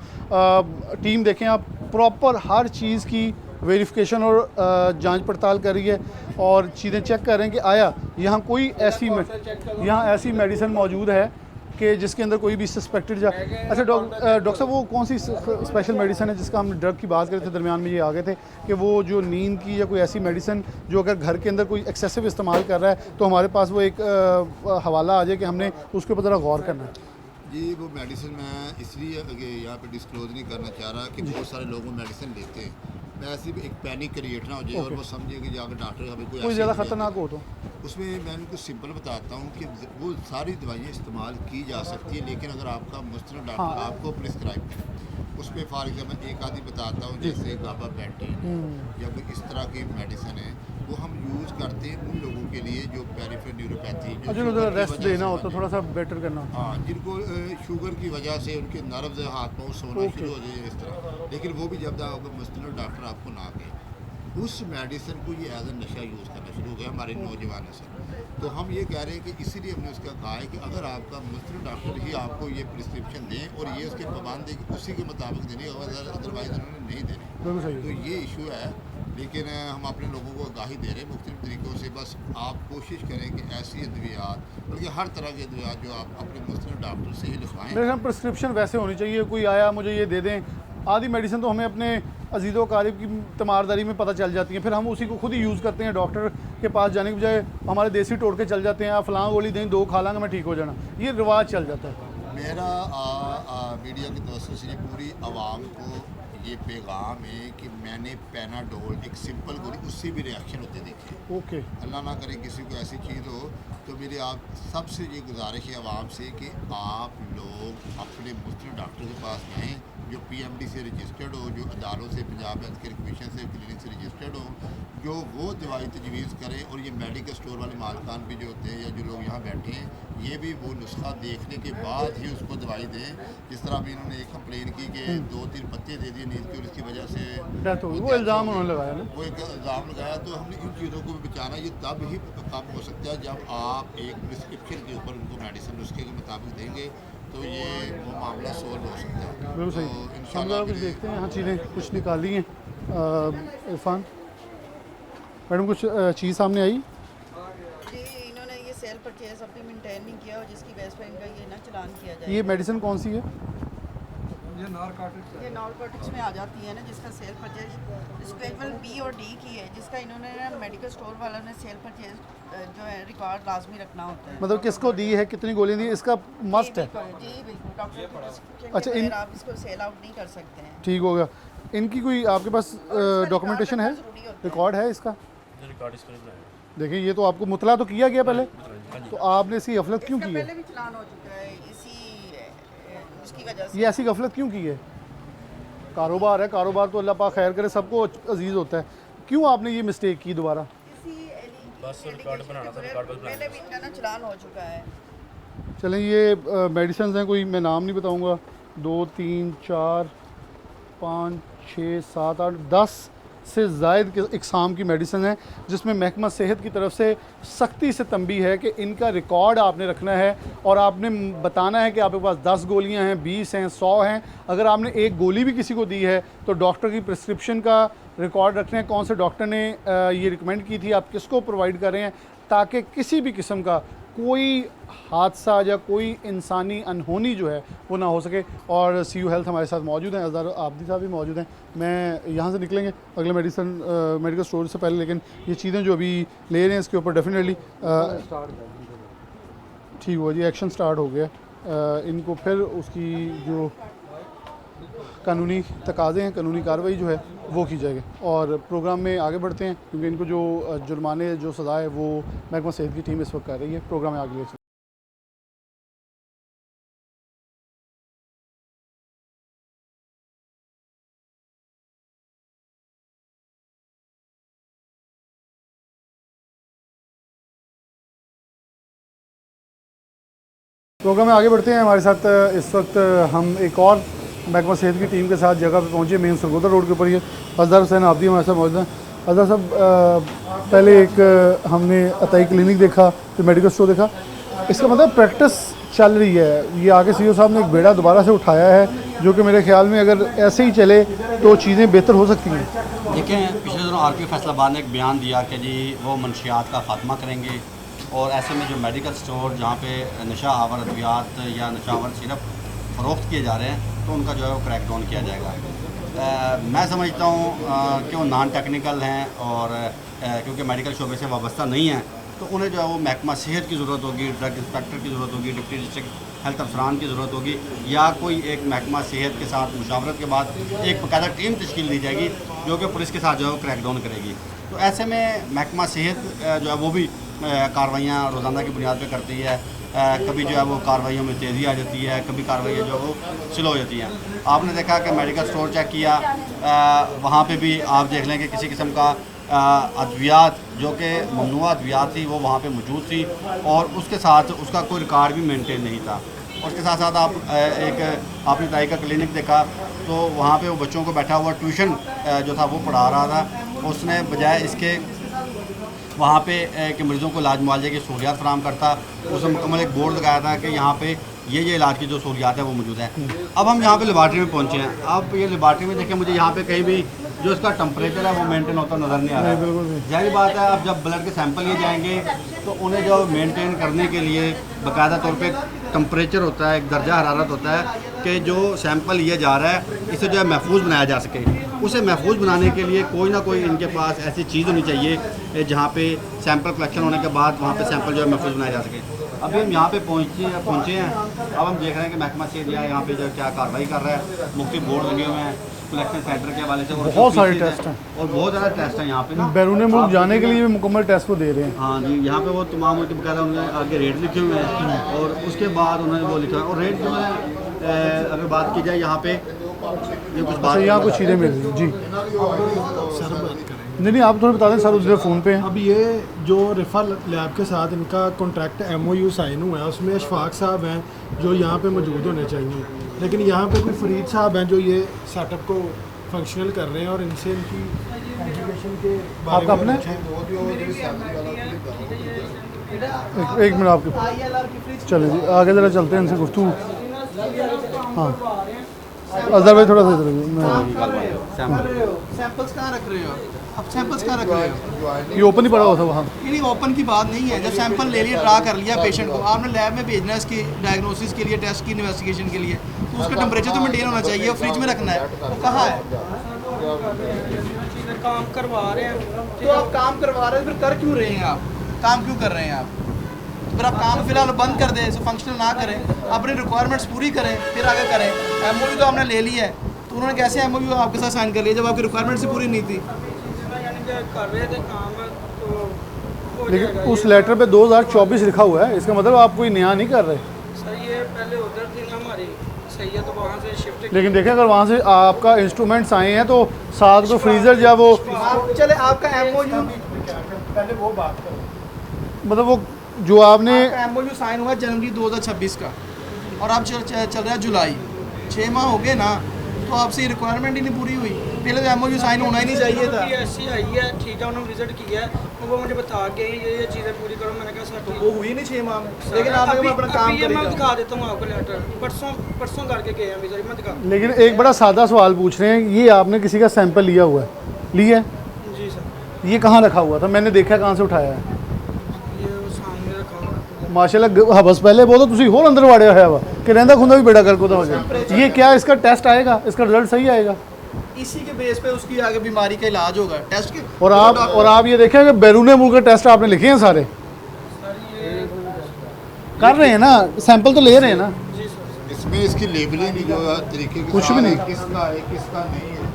टीम देखें आप, प्रॉपर हर चीज़ की वेरिफिकेशन और जांच पड़ताल कर रही है और चीज़ें चेक कर रहे हैं कि आया यहाँ कोई ऐसी मेडिसिन मौजूद है कि जिसके अंदर कोई भी सस्पेक्टेड जा। अच्छा डॉक्टर साहब, वो कौन सी स्पेशल मेडिसिन है जिसका हम ड्रग की बात कर रहे थे, दरमियान में ये आ गए थे कि वो जो नींद की या कोई ऐसी मेडिसिन जो अगर घर के अंदर कोई एक्सेसिव इस्तेमाल कर रहा है तो हमारे पास वो एक हवाला आ जाए कि हमने उसके ऊपर ज़रा गौर करना है? जी, वो मेडिसिन मैं इसलिए यहाँ पे डिस्क्लोज नहीं करना चाह रहा कि बहुत सारे लोग वो मेडिसिन लेते हैं। मैं ऐसी एक पैनिक क्रिएट ना हो जाए और वो समझे कि जाकर डॉक्टर हमें कोई कोई ज़्यादा ख़तरनाक हो तो? उसमें मैं उनको सिंपल बताता हूँ कि वो सारी दवाइयाँ इस्तेमाल की जा सकती है, लेकिन अगर आपका मुस्तनद डॉक्टर आपको प्रिस्क्राइब करे, उसमें फॉर एग्जाम्पल एक आदि बताता हूँ, जैसे गाबापेंटिन या कोई इस तरह की मेडिसिन है, वो हम यूज़ करते हैं उन लोगों के लिए जो पेरिफेरल न्यूरोपैथी, जो रेस्ट देना होता है, थोड़ा सा बेटर करना होता है। हाँ, जिनको शुगर की वजह से उनके नर्व्स हाथ पाँव सोना शुरू हो जाए इस तरह, लेकिन वो भी जब तक मुस्तनद डॉक्टर आपको ना कहे, उस मेडिसिन को ये एज ए नशा यूज़ करना शुरू हो गया हमारे नौजवान से। तो हम ये कह रहे हैं कि इसीलिए हमने उसका कहा है कि अगर आपका मुस्तनद डॉक्टर ही आपको ये प्रिस्क्रिप्शन दें और ये उसके पाबंद है कि उसी के मुताबिक देने, अदरवाइज उन्होंने नहीं देने, बिल्कुल सही तो ये इशू है। लेकिन हम अपने लोगों को आगाही दे रहे हैं मुख्तलिफ तरीक़ों से। बस आप कोशिश करें कि ऐसी अद्वियात, बल्कि हर तरह की अद्वियात जो आप अपने मुस्तनद डॉक्टर से ही लिखवाएं। मेरे ख्याल प्रिस्क्रिप्शन वैसे होनी चाहिए, कोई आया मुझे ये दे दें। आधी मेडिसिन तो हमें अपने अजीज़ो कारिब की तमारदारी में पता चल जाती है, फिर हम उसी को खुद ही यूज़ करते हैं। डॉक्टर के पास जाने के बजाय हमारे देसी टोटके चल जाते हैं, आप फलां गोली दें, 2 खा लांगा मैं ठीक हो जाना, ये रिवाज चल जाता है। मेरा मीडिया की तरफ से ये पूरी आवाम को ये पैगाम है कि मैंने पैनाडोल, एक सिंपल गोली, उससे भी रिएक्शन होते देखे। ओके, अल्लाह ना करे किसी को ऐसी चीज़ हो, तो मेरी आप सबसे ये गुजारिश है आवाम से कि आप लोग अपने मुस्तनद डॉक्टर के पास जाएँ जो PMD से रजिस्टर्ड हो, जो अदालों से, पंजाब हेल्थ केयर कमीशन से, क्लिनिक से रजिस्टर्ड हो, जो वो दवाई तजवीज़ करें। और ये मेडिकल स्टोर वाले मालकान भी जो होते हैं या जो लोग यहाँ बैठे हैं, ये भी वो नुस्खा देखने के बाद ही उसको दवाई दें। जिस तरह अभी इन्होंने एक कंप्लेन की कि 2-3 पत्ते दे दिए नींद की और इसकी वजह से डेथ हो गई, वो इल्ज़ाम उन्होंने लगाया ना, वो एक इल्ज़ाम लगाया। तो हमने इन चीज़ों को भी बचाना, ये तब ही कम हो सकता है जब आप एक प्रिस्क्रिप्शन के ऊपर उनको मेडिसिन नुस्खे के मुताबिक देंगे, तो ये वो मामला सोल्व हो सकता है। बिल्कुल सही। तो हम इंशाल्लाह लोग कुछ देखते हैं, यहाँ चीज़ें कुछ निकाली हैं। इरफान मैडम, कुछ चीज़ सामने आई? जी इन्होंने ये सेल परचेज अपनी मेंटेन नहीं किया और जिसकी बेस पे इनका ये ना चलान किया जाए। ये मेडिसिन कौन सी है? ये नारकोटिक्स ये नारकोटिक्स में आ जाती है ना, जिसका सेल परचेज स्केड्यूल B और D की है, जिसका इन्होंने ना मेडिकल स्टोर वालों ने सेल परचेज जो है रिकॉर्ड लाजमी रखना होता है। मतलब किसको दी है, कितनी गोलियाँ दी, इसका मस्ट है? जी बिल्कुल, डॉक्टर की prescription अच्छा, के इन- बगैर आप इसको सेल आउट नहीं कर सकते हैं। ठीक हो गया। इनकी कोई आपके पास डॉक्यूमेंटेशन है, जरूरी होता है। रिकॉर्ड है इसका? रिकॉर्ड इसको नहीं बनाया। देखिए, ये तो आपको मुतला तो किया गया पहले, हाँ जी। तो आपने इसकी गफलत क्यों इसका की है? पहले भी चलान हो चुका है इसी उसकी वजह से। ये ऐसी गफलत क्यों की है? कारोबार है, कारोबार तो अल्लाह पाक खैर करे, सबको अजीज़ होता है। क्यों आपने ये मिस्टेक की दोबारा? बस रिकॉर्ड बनाना था, रिकॉर्ड बस पहले भी इनका ना चलान हो चुका है। चलें, ये मेडिसिन हैं, कोई मैं नाम नहीं बताऊंगा, 2 3 4 5 6 7 8 10 से ज़ायद इकसाम की मेडिसिन है, जिसमें महकमा सेहत की तरफ से सख्ती से तंबी है कि इनका रिकॉर्ड आपने रखना है और आपने बताना है कि आपके पास 10 गोलियां हैं, 20 हैं, 100 हैं। अगर आपने एक गोली भी किसी को दी है तो डॉक्टर की प्रिस्क्रिप्शन का रिकॉर्ड रखना है, कौन से डॉक्टर ने ये रिकमेंड की थी, आप किसको प्रोवाइड कर रहे हैं, ताकि किसी भी किस्म का कोई हादसा या कोई इंसानी अनहोनी जो है वो ना हो सके। और सीयू हेल्थ हमारे साथ मौजूद हैं, अजहर आबदी साहब भी मौजूद हैं। मैं यहाँ से निकलेंगे अगले मेडिकल स्टोर से पहले, लेकिन ये चीज़ें जो अभी ले रहे हैं इसके ऊपर डेफिनेटली ठीक हुआ जी, एक्शन स्टार्ट हो गया। इनको फिर उसकी जो कानूनी तकाज़े हैं, कानूनी कार्रवाई जो है वो की जाएगी। और प्रोग्राम में आगे बढ़ते हैं क्योंकि इनको जो जुर्माने जो सज़ा है वो महकमा सेहत की टीम इस वक्त कर रही है। प्रोग्राम में आगे ले प्रोग्राम में आगे बढ़ते हैं। हमारे साथ इस वक्त हम एक और महकमा सेहत की टीम के साथ जगह पे पहुंचे, मेन सरगोदा रोड के ऊपर ही अजहर हुसैन आबदी हमारे साथ मौजूद हैं। अजहर साहब, पहले एक हमने अताई क्लिनिक देखा, फिर मेडिकल स्टोर देखा, इसका मतलब प्रैक्टिस चल रही है। ये आगे सीईओ साहब ने एक बेड़ा दोबारा से उठाया है जो कि मेरे ख्याल में अगर ऐसे ही चले तो चीज़ें बेहतर हो सकती हैं। देखें, पिछले दिनों आरपीओ फैसलाबाद ने एक बयान दिया कि जी वो मंशियात का खात्मा करेंगे और ऐसे में जो मेडिकल स्टोर जहाँ पे नशा आवर अद्वियात या नशा आवर सिर्फ फ़रोख्त किए जा रहे हैं तो उनका जो है वो क्रैक डाउन किया जाएगा। मैं समझता हूँ कि वो नॉन टेक्निकल हैं और क्योंकि मेडिकल शोबे से वाबस्ता नहीं है तो उन्हें जो है वो महकमा सेहत की ज़रूरत होगी, ड्रग इंस्पेक्टर की ज़रूरत होगी, डिप्टी डिस्ट्रिक्ट हेल्थ अफसरान की ज़रूरत होगी, या कोई एक महकमा सेहत के साथ मुशावरत के बाद एक बाकायदा टीम तश्कील दी जाएगी जो कि पुलिस के साथ जो है वो क्रैक डाउन करेगी। तो ऐसे में महकमा सेहत जो है वो भी कार्रवाइयाँ रोज़ाना की बुनियाद पर करती है। कभी जो है वो कार्रवाइयों में तेज़ी आ जाती है, कभी कार्रवाइयाँ जो है वो स्लो हो जाती हैं। आपने देखा कि मेडिकल स्टोर चेक किया, वहाँ पे भी आप देख लें कि किसी किस्म का अद्वियात जो कि ममनुआ अद्वियात थी वो वहाँ पे मौजूद थी और उसके साथ उसका कोई रिकॉर्ड भी मेंटेन नहीं था। और उसके साथ साथ आप आपने ताई का क्लिनिक देखा तो वहाँ पे वो बच्चों को बैठा हुआ ट्यूशन जो था वो पढ़ा रहा था। उसने बजाय इसके वहाँ पे कि मरीज़ों को इलाज मुआवजे की सहूलियात फराम करता, उसने मुकम्मल एक बोर्ड लगाया था कि यहाँ पे ये इलाज की जो सहूलियात है वो मौजूद है। अब हम यहाँ पे लेबार्ट्री में पहुँचे हैं। अब ये लेबार्ट्री में देखें, मुझे यहाँ पे कहीं भी जो इसका टेम्परेचर है वो मेंटेन होता नज़र नहीं आ रहा है। जाहिर बात है, अब जब ब्लड के सैंपल लिए जाएंगे तो उन्हें जो मेंटेन करने के लिए बाकायदा तौर पे टेम्परेचर होता है, एक दर्जा हरारत होता है कि जो सैंपल लिया जा रहा है इसे जो है महफूज बनाया जा सके। उसे महफूज बनाने के लिए कोई ना कोई इनके पास ऐसी चीज़ होनी चाहिए जहाँ पे सैंपल कलेक्शन होने के बाद वहाँ पे सैंपल जो है महफूज बनाया जा सके। अभी हम यहाँ पे पहुँचे हैं। अब हम देख रहे हैं कि महकमा सेहत यहाँ पे जो क्या कार्रवाई कर रहा है। मुख्तलिफ बोर्ड लगे हुए हैं कलेक्शन सेंटर के हवाले से, बहुत सारे टेस्ट हैं और बहुत ज़्यादा टेस्ट हैं यहाँ पे। बैरून मुल्क जाने के लिए भी मुकम्मल टेस्ट को दे रहे हैं। हाँ जी, यहाँ पे वो तमाम उनके बकायदा उन्होंने आगे रेट लिखे हुए हैं और उसके बाद उन्होंने वो लिखा है। और रेट जो है अगर बात की जाए यहाँ पे ये कुछ बात यहाँ कुछ चीज़ें मिल रही हैं जी। नहीं आप थोड़ा बता दें सर, उस फ़ोन पे हैं। अब ये जो रिफा लैब के साथ इनका कॉन्ट्रैक्ट MOU साइन हुआ है उसमें अशफाक साहब हैं जो यहाँ पे मौजूद होने चाहिए, लेकिन यहाँ पे कोई फरीद साहब हैं जो ये सेटअप को फंक्शनल कर रहे हैं और इनसे इनकी एजुकेशन के बारे आपका अपना एक मिनट आपके चले जी, आगे ज़रा चलते हैं इनसे गुफ्तगू। हाँ अजहर भाई थोड़ा सा सैंपल्स कहाँ रख रहे हो अब? सैंपल्स कहाँ रख रहे हो? ये ओपन ही पड़ा हुआ था वहाँ। नहीं, ओपन की बात नहीं है। जब सैंपल ले लिया, ड्रा कर लिया पेशेंट को, आपने लैब में भेजना है इसकी डायग्नोसिस के लिए, टेस्ट की इन्वेस्टिगेशन के लिए, तो उसका टेम्परेचर तो मेंटेन होना चाहिए और फ्रिज में रखना है। वो कहाँ है? काम करवा रहे हैं तो आप काम करवा रहे हैं, फिर कर क्यों रहे हैं आप? काम क्यों कर रहे हैं आप? फिर आप काम फिलहाल बंद कर दें, फंक्शनल ना करें, अपनी रिक्वायरमेंट्स पूरी करें, फिर आगे करें। MOU तो आपने ले लिया है, तो उन्होंने कैसे MOU आपके साथ साइन कर लिया जब आपकी रिक्वायरमेंट्स ही पूरी नहीं थी? कर रहे थे काम तो लेकिन उस लेटर पे 2024 लिखा हुआ है, इसका मतलब आप कोई नया नहीं कर रहे सर। ये पहले उधर थी ना हमारी सही है, तो वहाँ से शिफ्ट। लेकिन देखें अगर वहाँ से आपका इंस्ट्रूमेंट्स आए हैं तो साथ को फ्रीज़र या वो चले आपका MOU पहले वो बात करो, मतलब वो जो आपने MOU साइन हुआ जनवरी 2026 का और अब चल रहा है जुलाई, 6 माह हो गए ना। तो आपसे ये रिक्वायरमेंट ही नहीं पूरी हुई। पहले तो MOU साइन होना ही नहीं चाहिए था। ऐसी आई है, ठीक है, उन्होंने विजिट किया है, तो वो मुझे बता के ये चीज़ें पूरी करो। मैंने कहा सर तो वो हुई नहीं 6 माह में, लेकिन आपने कहा मैं अपना काम ये मैं करेगा। दिखा देता हूँ आपको लेटर, परसों करके गए हैं विजिट, मैं दिखा। लेकिन एक बड़ा सादा सवाल पूछ रहे हैं, ये आपने किसी का सैंपल लिया हुआ है? लिया है? जी सर। ये कहाँ रखा हुआ था? मैंने देखा कहाँ से उठाया है? ये सामने रखा हुआ है। माशाल्लाह। हाँ, बस पहले बोलो तुसी होर अंदर वाड़े है वा कि रहंदा खुंदा भी बेड़ा कर को हो जाए। ये क्या इसका टेस्ट आएगा? इसका रिजल्ट सही आएगा? इसी के बेस पे उसकी आगे बीमारी का इलाज होगा टेस्ट के। और आप ये देखें कि बैरूने मुल्क के टेस्ट आपने लिखे हैं सारे? कर रहे हैं ना, सैंपल तो ले रहे हैं ना? इसमें इसकी लेबलिंग जो तरीके के कुछ भी नहीं। किसका है किसका नहीं है,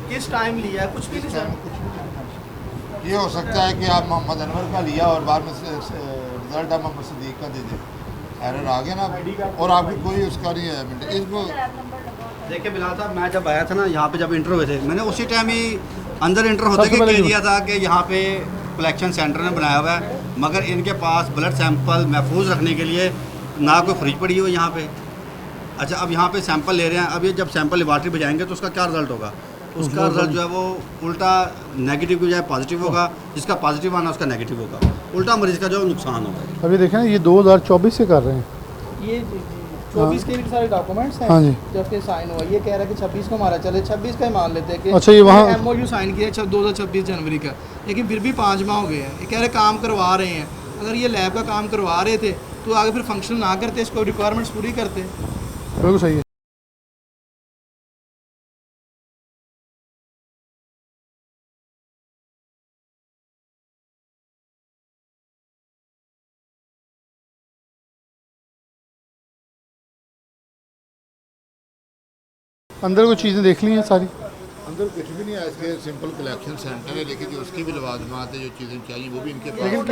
किस टाइम लिया है, कुछ भी नहीं सर। ये हो सकता है कि आप मोहम्मद अनवर का लिया और बाद में रिजल्ट आप मोहम्मद सदीक का दे दें, एरर आ गया ना, और आपकी कोई उसका नहीं है। इसको देखिए बिलाल साहब, मैं जब आया था ना यहाँ पे, जब इंटर हुए थे, मैंने उसी टाइम ही अंदर इंटर होते के कह दिया था कि यहाँ पे कलेक्शन सेंटर ने बनाया हुआ है, मगर इनके पास ब्लड सैंपल महफूज रखने के लिए ना कोई फ्रिज पड़ी हो यहाँ पे। अच्छा, अब यहाँ पे सैंपल ले रहे हैं, अब ये जब सैंपल लेबॉर्ट्री भेजाएंगे तो उसका क्या रिजल्ट होगा? उसका रिजल्ट जो है वो उल्टा नेगेटिव की बजाय पॉजिटिव होगा, जिसका पॉजिटिव आना उसका नेगेटिव होगा, उल्टा मरीज़ का जो नुकसान होगा। अभी देखें ये 2024 से कर रहे हैं ये 24 के सारे डॉक्यूमेंट्स हैं। हाँ जी। जब के साइन हुआ, ये कह रहा है कि 26 को हमारा चले, 26 का ही मान लेते हैं कि अच्छा, ये वहाँ MOU साइन किया 2026 जनवरी का, लेकिन फिर भी 5 माह हो गए हैं। ये कह रहे काम करवा रहे हैं। अगर ये लैब का काम करवा रहे थे तो आगे फिर फंक्शन ना करते, इसको रिक्वायरमेंट्स पूरी करते। बिल्कुल सही है। अंदर कोई चीज़ें देख ली हैं सारी? अंदर कुछ भी नहीं है, इसके सिंपल कलेक्शन सेंटर है, लेकिन जो उसकी भी लवाजमात है, जो चीज़ें चाहिए वो भी इनके पास। लेकिन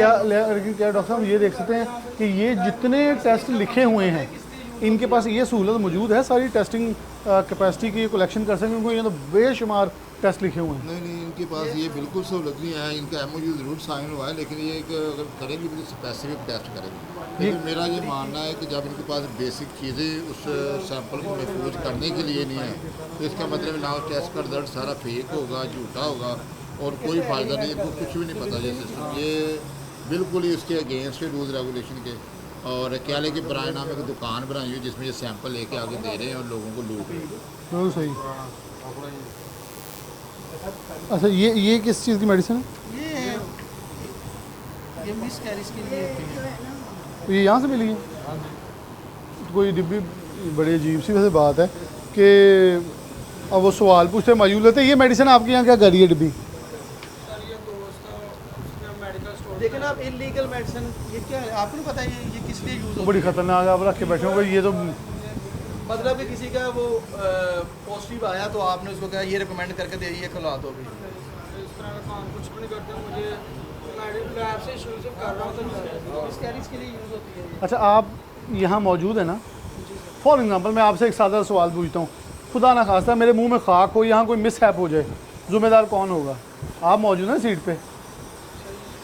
क्या डॉक्टर साहब ये देख सकते हैं कि ये जितने टेस्ट लिखे हुए हैं इनके पास ये सहूलत मौजूद है, सारी टेस्टिंग कैपेसिटी की कलेक्शन कर सकें, क्योंकि ये तो बेशुमार टेस्ट लिखे हुए हैं। नहीं, इनके पास ये बिल्कुल सहूलत नहीं है। इनका MOU ज़रूर साइन हुआ है, लेकिन ये अगर करेंगे भी तो स्पेसिफिक टेस्ट करेंगे। लेकिन मेरा ये मानना है कि जब इनके पास बेसिक चीज़ें उस सैंपल को महफूज करने के लिए नहीं है, तो इसका मतलब ना उस टेस्ट का रिजल्ट सारा फेक होगा, झूठा होगा, और कोई फ़ायदा नहीं, इनको कुछ भी नहीं पता ये सिस्टम। ये बिल्कुल ही इसके अगेंस्ट है रूल्स रेगुलेशन के। और क्या लेके ब्रांड नाम की दुकान बनाई हुई जिसमें ये सैंपल लेके आगे दे रहे हैं और लोगों को लूट रहे हैं। बिल्कुल सही। अच्छा, ये किस चीज़ की मेडिसिन है? ये मिसकैरेज के लिए है। तो ये यहाँ से मिली है? कोई डिब्बी बड़ी अजीब सी वैसे बात है कि अब वो सवाल पूछते मायूल लेते, ये मेडिसिन आपके यहाँ क्या कर रही है डिब्बी? लेकिन आप इलीगल मेडिसिन, ये क्या है आपको नहीं पता ये किस लिए यूज़ होता है? बड़ी ख़तरनाक आप रख के बैठे हो, ये तो मतलब कि किसी का वो पॉजिटिव आया तो आपने उसको कहा ये रिकमेंड करके दे ये खिला दो भी। इस तरह का काम कुछ भी नहीं करते, मुझे लैब से शुरू से कर रहा हूँ तो मिसकैरेज के लिए यूज़ होती है। अच्छा, आप यहाँ मौजूद है ना? फॉर एग्जांपल मैं आपसे एक सादा सवाल पूछता हूँ, खुदा ना खास्ता मेरे मुंह में खाक हो, यहाँ कोई मिसहैप हो जाए, ज़िम्मेदार कौन होगा? आप मौजूद हैं सीट पे,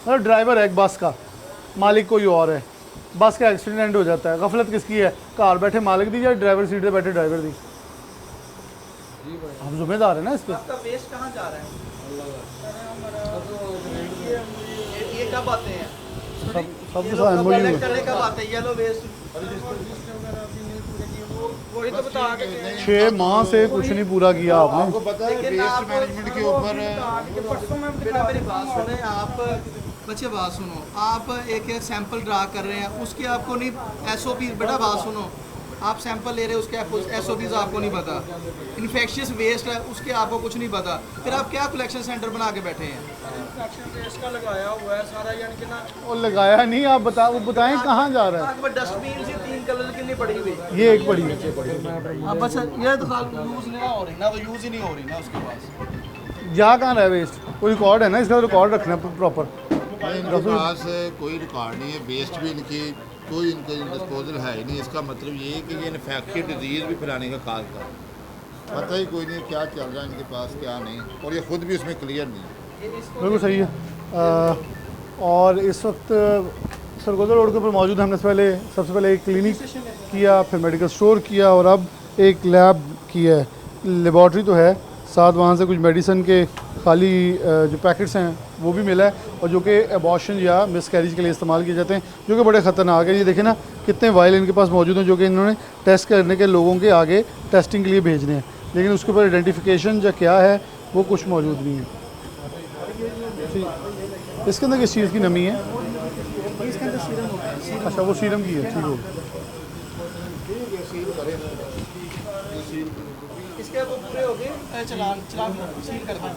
मतलब ड्राइवर है एक बस का, मालिक कोई और है, बस का एक्सीडेंट हो जाता है, गफलत किसकी है? कार बैठे मालिक दी या ड्राइवर सीट पे बैठे ड्राइवर दी? आप जिम्मेदार है ना इस पर। आपका वेस्ट कहाँ जा रहा है? ये कब आते हैं? सब MOU करने कब आते हैं येलो वेस्ट? वही तो बता के 6 माह से कुछ नहीं पूरा किया आपने। आपको पता है वेस्ट मैनेजमेंट के ऊपर बेटा मेरी बात सुने आप, बच्चे बात सुनो, आप एक सैंपल ड्रा कर रहे हैं, उसकी आपको नहीं SOP, बेटा बात सुनो, आप सैंपल ले रहे हैं उसके SOPs आपको नहीं पता, इन्फेक्शियस वेस्ट है उसके आपको कुछ नहीं पता, फिर आप क्या कलेक्शन सेंटर बना के बैठे हैं? कलेक्शन वेस्ट का लगाया हुआ है सारा, यानी कि ना और लगाया नहीं, आप बताएं कहाँ जा रहा है? डस्टबिन से 3 कलर की नहीं पड़ी हुई, ये एक पड़ी है। अब बस ये तो यूज़ नहीं हो रही ना, वो यूज़ ही नहीं हो रही ना उसके पास। जा कहाँ रहा है वेस्ट? कोई रिकॉर्ड है ना इसका? रिकॉर्ड रखना है प्रॉपर। इनके पास कोई रिकॉर्ड नहीं है, वेस्ट भी इनकी कोई इनका डिस्पोजल है ही नहीं। इसका मतलब ये है कि ये इन्फेक्शियस डिजीज़ भी फैलाने का काज कर, पता ही कोई नहीं क्या चल रहा है इनके पास क्या नहीं, और ये खुद भी उसमें क्लियर नहीं है। बिल्कुल सही है। और इस वक्त सरगोदा रोड के ऊपर मौजूद हमने सबसे पहले एक क्लिनिक किया, फिर मेडिकल स्टोर किया और अब एक लैब किया है। लेबॉर्ट्री तो है, साथ वहाँ से कुछ मेडिसिन के खाली जो पैकेट्स हैं वो भी मिला है, और जो कि एबॉर्शन या मिसकैरेज के लिए इस्तेमाल किए जाते हैं, जो कि बड़े ख़तरनाक है। ये देखें ना कितने वाइल इनके पास मौजूद हैं जो कि इन्होंने टेस्ट करने के लोगों के आगे टेस्टिंग के लिए भेजने हैं, लेकिन उसके ऊपर आइडेंटिफिकेशन या क्या है वो कुछ मौजूद नहीं है। इसके अंदर किस चीज़ की नमी है? अच्छा वो सीरम की है, ठीक हो। इसके वो पूरे हो गए, चलान सील कर दें।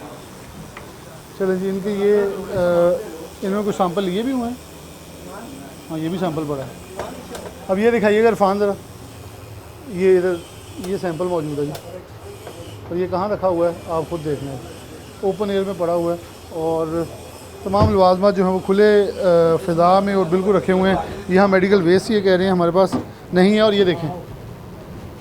चलें जी, इनके ये इन्होंने कुछ सैंपल लिए भी हुए हैं। हाँ ये भी सैंपल पड़ा है। अब ये दिखाइएगा इरफान ज़रा, ये इधर ये सैंपल मौजूद है जी, और ये कहाँ रखा हुआ है आप खुद देख लें, ओपन एयर में पड़ा हुआ है, और तमाम लवाजमात जो हैं वो खुले फ़िज़ा में और बिल्कुल रखे हुए हैं। यहाँ मेडिकल वेस्ट ये कह रहे हैं हमारे पास नहीं है, और ये देखें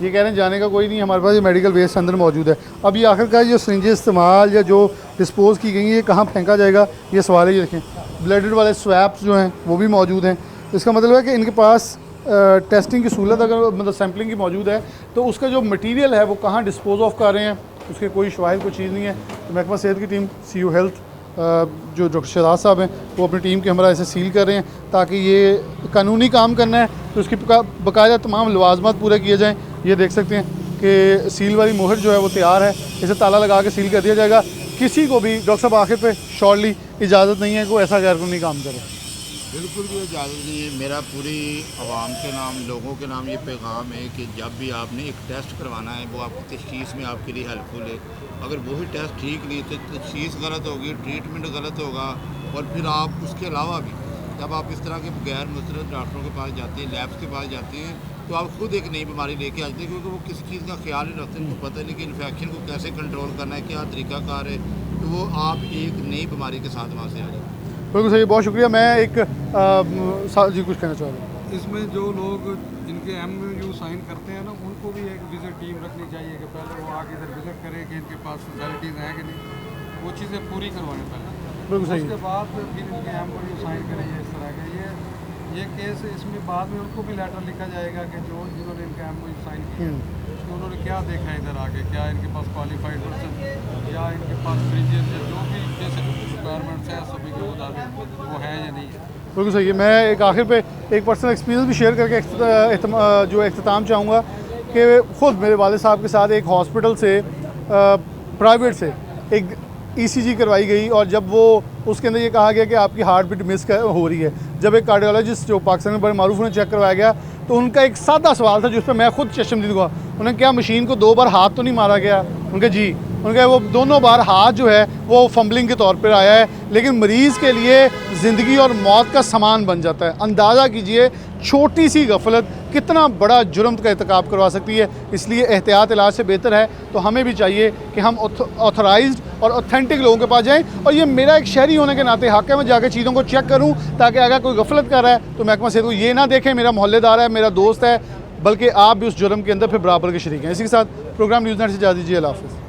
ये कह रहे हैं जाने का कोई नहीं, हमारे पास ये मेडिकल वेस्ट अंदर मौजूद है। अब ये आखिरकार जो सिरिंजें इस्तेमाल या जो डिस्पोज़ की गई हैं ये कहाँ फेंका जाएगा, ये सवाल है। ये देखें ब्लडेड वाले स्वैप्स जो हैं वो भी मौजूद हैं। इसका मतलब है कि इनके पास टेस्टिंग की सहूलत अगर मतलब सैम्पलिंग की मौजूद है तो उसका जो मटीरियल है वो कहाँ डिस्पोज ऑफ कर रहे हैं उसके कोई शवाहिद कोई चीज़ नहीं है। तो महकमा सेहत की टीम CU हेल्थ जो डॉक्टर शहजाद साहब हैं वो अपनी टीम के हमरा इसे सील कर रहे हैं ताकि ये कानूनी काम करना है तो उसकी बाकायदा तमाम लवाजमात पूरे किए जाएँ। ये देख सकते हैं कि सील वाली मोहर जो है वो तैयार है, इसे ताला लगा के सील कर दिया जाएगा। किसी को भी डॉक्टर साहब आखिर पे शॉर्टली इजाज़त नहीं है कि ऐसा गैरकानूनी काम करे, बिल्कुल भी इजाज़त नहीं है। मेरा पूरी आवाम के नाम लोगों के नाम ये पैगाम है कि जब भी आपने एक टेस्ट करवाना है वो आपकी तशख़ीस में आपके लिए हेल्पफुल है। अगर वही टेस्ट ठीक नहीं तो तशख़ीस गलत होगी, ट्रीटमेंट गलत होगा, और फिर आप उसके अलावा भी जब आप इस तरह के गैर मुस्तरद डॉक्टरों के पास जाते हैं, लैब्स के पास जाते हैं, तो आप खुद एक नई बीमारी लेके आते हैं क्योंकि वो किसी चीज़ का ख्याल नहीं रखते, उनको पता नहीं कि इन्फेक्शन को कैसे कंट्रोल करना है, क्या तरीक़ाकार है, तो वो आप एक नई बीमारी के साथ वहाँ से आ जाए। बिल्कुल सही, बहुत शुक्रिया। मैं एक जी कुछ कहना चाह रहा हूँ। इसमें जो लोग इनके MOU साइन करते हैं ना उनको भी एक विज़िट टीम रखनी चाहिए कि पहले वो आके इधर विज़िट करें कि इनके पास फैसिलिटीज़ हैं कि नहीं, वो चीज़ें पूरी करवाएं पहले, बिल्कुल सही। उसके बाद फिर इनके MOU साइन करेंगे इस तरह के। ये केस इसमें बाद में उनको भी लेटर लिखा जाएगा कि जो जिन्होंने इनके MOU साइन किए तो उन्होंने क्या देखा इधर आके, क्या इनके पास क्वालिफाइड पर्सन या इनके पास फ्रिजेस या जो भी जैसे रिक्वायरमेंट्स हैं सभी के मुताबिक वो है या नहीं है। बिल्कुल सही है। मैं एक आखिर पे एक पर्सनल एक्सपीरियंस भी शेयर करके जो इख्तिताम चाहूँगा कि ख़ुद मेरे वाले साहब के साथ एक हॉस्पिटल से प्राइवेट से एक ECG करवाई गई, और जब वो उसके अंदर ये कहा गया कि आपकी हार्ट बीट मिस हो रही है, जब एक कार्डियोलॉजिस्ट जो पाकिस्तान में बड़े मारूफ उन्हें चेक करवाया गया तो उनका एक सादा सवाल था जिस पर मैं खुद चश्मदीद हुआ। उन्हें क्या मशीन को 2 बार हाथ तो नहीं मारा गया? उनका जी, उनका वो दोनों बार हाथ जो है वो फंबलिंग के तौर पर आया है, लेकिन मरीज़ के लिए ज़िंदगी और मौत का सामान बन जाता है। अंदाज़ा कीजिए छोटी सी गफलत कितना बड़ा जुर्म का इर्तिकाब करवा सकती है। इसलिए एहतियात इलाज से बेहतर है, तो हमें भी चाहिए कि हम ऑथराइज्ड और ऑथेंटिक लोगों के पास जाएं, और ये मेरा एक शहरी होने के नाते हक़ है मैं जाकर चीज़ों को चेक करूं ताकि अगर कोई गफलत कर रहा है तो महकमा सेहत को ये ना देखें मेरा मोहल्लेदार है, मेरा दोस्त है, बल्कि आप भी उस जुर्म के अंदर फिर बराबर के शरीक हैं। इसी के साथ प्रोग्राम न्यूज़ नेट से इजाज़त दीजिए। अल्लाह हाफ़िज़।